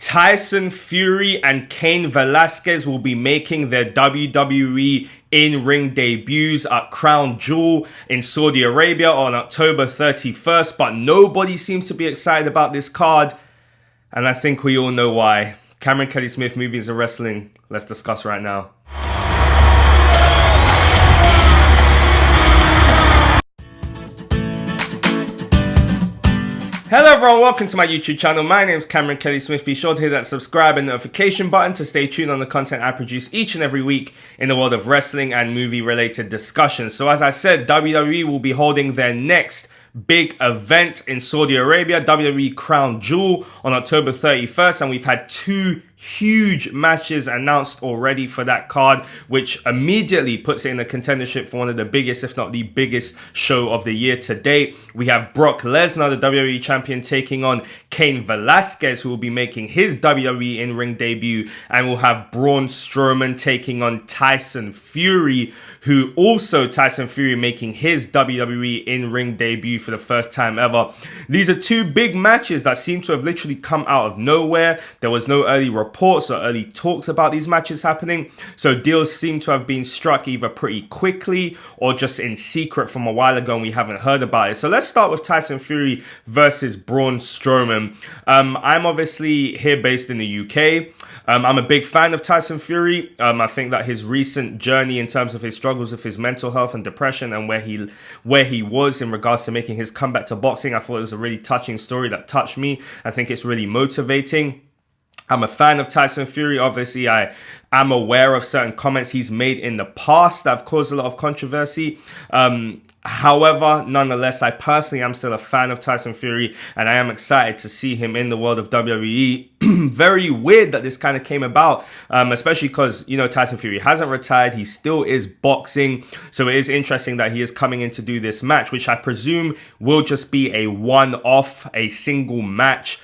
Tyson Fury and Cain Velasquez will be making their WWE in-ring debuts at Crown Jewel in Saudi Arabia on October 31st, but nobody seems to be excited about this card, and I think we all know why. Cameron Kelly Smith, Movies and Wrestling. Let's discuss right now. Hello everyone, welcome to my YouTube channel. My name is Cameron Kelly Smith. Be sure to hit that subscribe and notification button to stay tuned on the content I produce each and every week in the world of wrestling and movie related discussions. So as I said, WWE will be holding their next big event in Saudi Arabia, WWE Crown Jewel, on October 31st, and we've had two huge matches announced already for that card, which immediately puts it in the contendership for one of the biggest, if not the biggest, show of the year to date. We have Brock Lesnar, the WWE Champion, taking on Cain Velasquez, who will be making his WWE in-ring debut, and we'll have Braun Strowman taking on Tyson Fury, who also Tyson Fury making his WWE in-ring debut for the first time ever. These are two big matches that seem to have literally come out of nowhere. There was no early reports or early talks about these matches happening, so deals seem to have been struck either pretty quickly or just in secret from a while ago and we haven't heard about it. So let's start with Tyson Fury versus Braun Strowman. I'm obviously here based in the UK. I'm a big fan of Tyson Fury. I think that his recent journey in terms of his struggles with his mental health and depression and where he was in regards to making his comeback to boxing, I thought it was a really touching story that touched me. I think it's really motivating. I'm a fan of Tyson Fury. Obviously, I am aware of certain comments he's made in the past that have caused a lot of controversy. However, nonetheless, I personally am still a fan of Tyson Fury, and I am excited to see him in the world of WWE. Very weird that this kind of came about, especially because, Tyson Fury hasn't retired. He still is boxing. So it is interesting that he is coming in to do this match, which I presume will just be a one-off, a single match.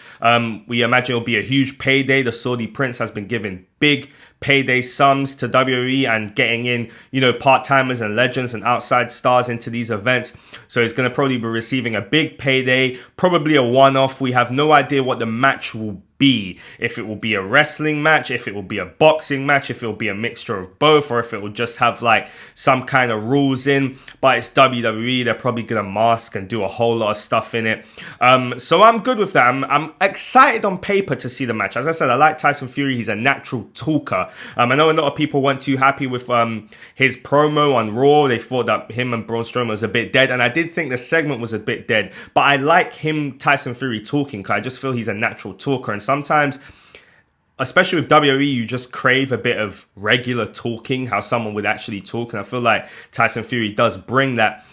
We imagine it'll be a huge payday. The Saudi Prince has been given big payday sums to WWE and getting in, part-timers and legends and outside stars into these events. So he's going to probably be receiving a big payday, probably a one-off. We have no idea what the match will be. If it will be a wrestling match, if it will be a boxing match, if it will be a mixture of both, or if it will just have like some kind of rules in. But it's WWE. They're probably going to mask and do a whole lot of stuff in it. So I'm good with that. I'm excited on paper to see the match. As I said, I like Tyson Fury. He's a natural talker. I know a lot of people weren't too happy with his promo on Raw. They thought that him and Braun Strowman was a bit dead, and I did think the segment was a bit dead. But I like him, Tyson Fury, talking, because I just feel he's a natural talker. And sometimes, especially with WWE, you just crave a bit of regular talking, how someone would actually talk. And I feel like Tyson Fury does bring that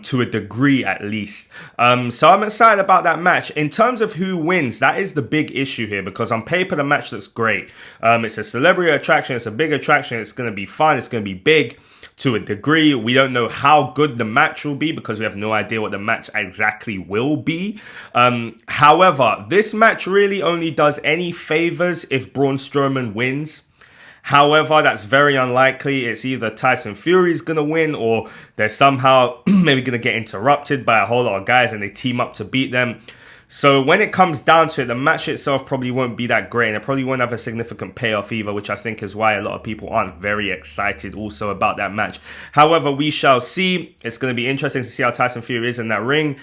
to a degree at least. So I'm excited about that match. In terms of who wins, that is the big issue here, because on paper the match looks great. It's a celebrity attraction, it's a big attraction, it's going to be fun, it's going to be big to a degree. We don't know how good the match will be because we have no idea what the match exactly will be. However, this match really only does any favors if Braun Strowman wins. However, that's very unlikely. It's either Tyson Fury's going to win or they're somehow maybe going to get interrupted by a whole lot of guys and they team up to beat them. So when it comes down to it, the match itself probably won't be that great and it probably won't have a significant payoff either, which I think is why a lot of people aren't very excited also about that match. However, we shall see. It's going to be interesting to see how Tyson Fury is in that ring.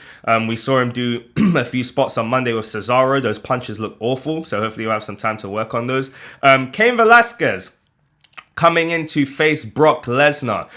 We saw him do a few spots on Monday with Cesaro. Those punches look awful, so hopefully we'll have some time to work on those. Cain Velasquez coming in to face Brock Lesnar.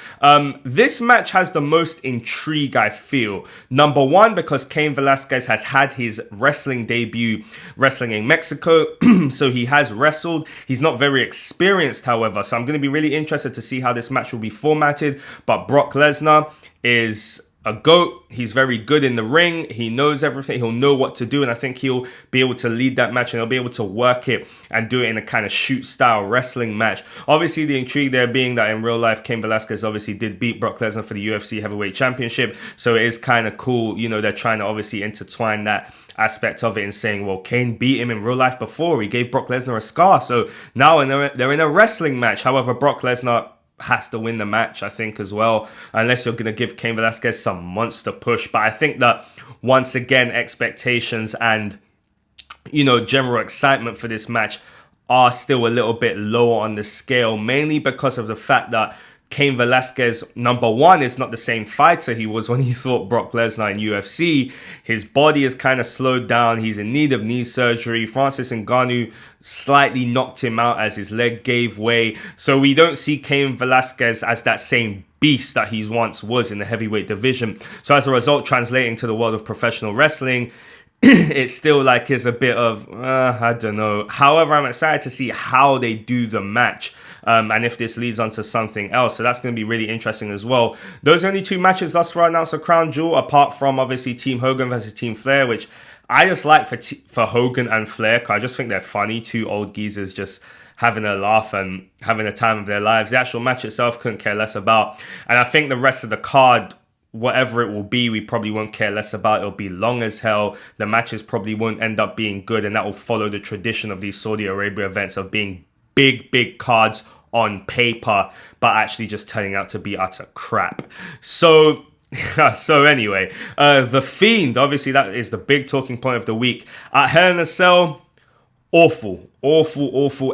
This match has the most intrigue, I feel. Number one, because Cain Velasquez has had his wrestling debut wrestling in Mexico, so he has wrestled. He's not very experienced, however, so I'm going to be really interested to see how this match will be formatted. But Brock Lesnar is a GOAT. He's very good in the ring. He knows everything. He'll know what to do. And I think he'll be able to lead that match and he'll be able to work it and do it in a kind of shoot style wrestling match. Obviously, the intrigue there being that in real life, Cain Velasquez obviously did beat Brock Lesnar for the UFC Heavyweight Championship. So it is kind of cool. They're trying to obviously intertwine that aspect of it and saying, well, Cain beat him in real life before. He gave Brock Lesnar a scar. So now they're in a wrestling match. However, Brock Lesnar has to win the match, I think, as well, unless you're going to give Cain Velasquez some monster push. But I think that, once again, expectations and general excitement for this match are still a little bit lower on the scale, mainly because of the fact that Cain Velasquez, number one, is not the same fighter he was when he fought Brock Lesnar in UFC. His body is kind of slowed down. He's in need of knee surgery. Francis Ngannou slightly knocked him out as his leg gave way. So we don't see Cain Velasquez as that same beast that he once was in the heavyweight division. So as a result, translating to the world of professional wrestling, it's still like is a bit of, I don't know. However, I'm excited to see how they do the match. And if this leads on to something else. So that's going to be really interesting as well. Those are only two matches thus far announced for Crown Jewel, apart from obviously Team Hogan versus Team Flair, which I just like for Hogan and Flair, because I just think they're funny. Two old geezers just having a laugh and having a time of their lives. The actual match itself couldn't care less about. And I think the rest of the card, whatever it will be, we probably won't care less about. It'll be long as hell. The matches probably won't end up being good, and that will follow the tradition of these Saudi Arabia events of being big cards on paper, but actually just turning out to be utter crap. So anyway, the Fiend, obviously that is the big talking point of the week. At Hell in a Cell, awful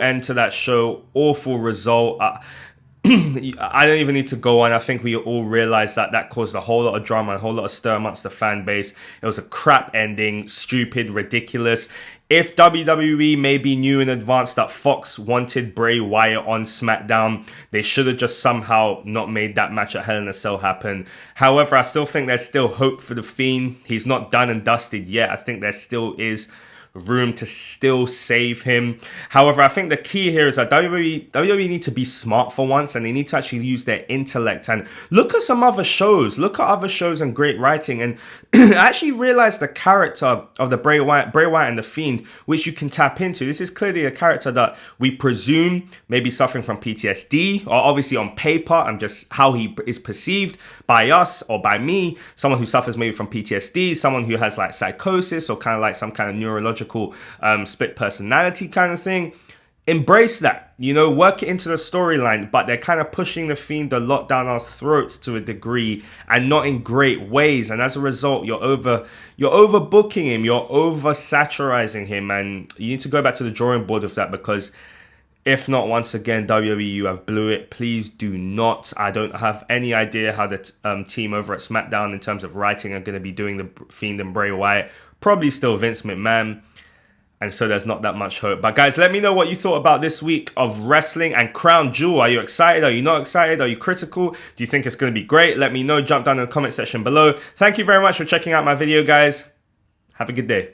end to that show, awful result. I don't even need to go on. I think we all realize that caused a whole lot of drama and a whole lot of stir amongst the fan base. It was a crap ending, stupid, ridiculous. If WWE maybe knew in advance that Fox wanted Bray Wyatt on SmackDown, they should have just somehow not made that match at Hell in a Cell happen. However, I still think there's still hope for the Fiend. He's not done and dusted yet. I think there still is room to still save him. However, I think the key here is that WWE need to be smart for once, and they need to actually use their intellect and look at some other shows. Look at other shows and great writing, and actually realize the character of the Bray Wyatt and the Fiend, which you can tap into. This is clearly a character that we presume may be suffering from PTSD, or obviously on paper, and just how he is perceived by us or by me, someone who suffers maybe from PTSD, someone who has like psychosis or kind of like some kind of neurological split personality kind of thing. Embrace that, work it into the storyline, but they're kind of pushing the Fiend a lot down our throats to a degree, and not in great ways. And as a result, you're overbooking him, you're oversaturizing him, and you need to go back to the drawing board with that, because if not, once again, WWE, you have blew it. Please do not. I don't have any idea how the team over at SmackDown in terms of writing are going to be doing the Fiend and Bray Wyatt. Probably still Vince McMahon. And so there's not that much hope. But guys, let me know what you thought about this week of wrestling and Crown Jewel. Are you excited? Are you not excited? Are you critical? Do you think it's going to be great? Let me know. Jump down in the comment section below. Thank you very much for checking out my video, guys. Have a good day.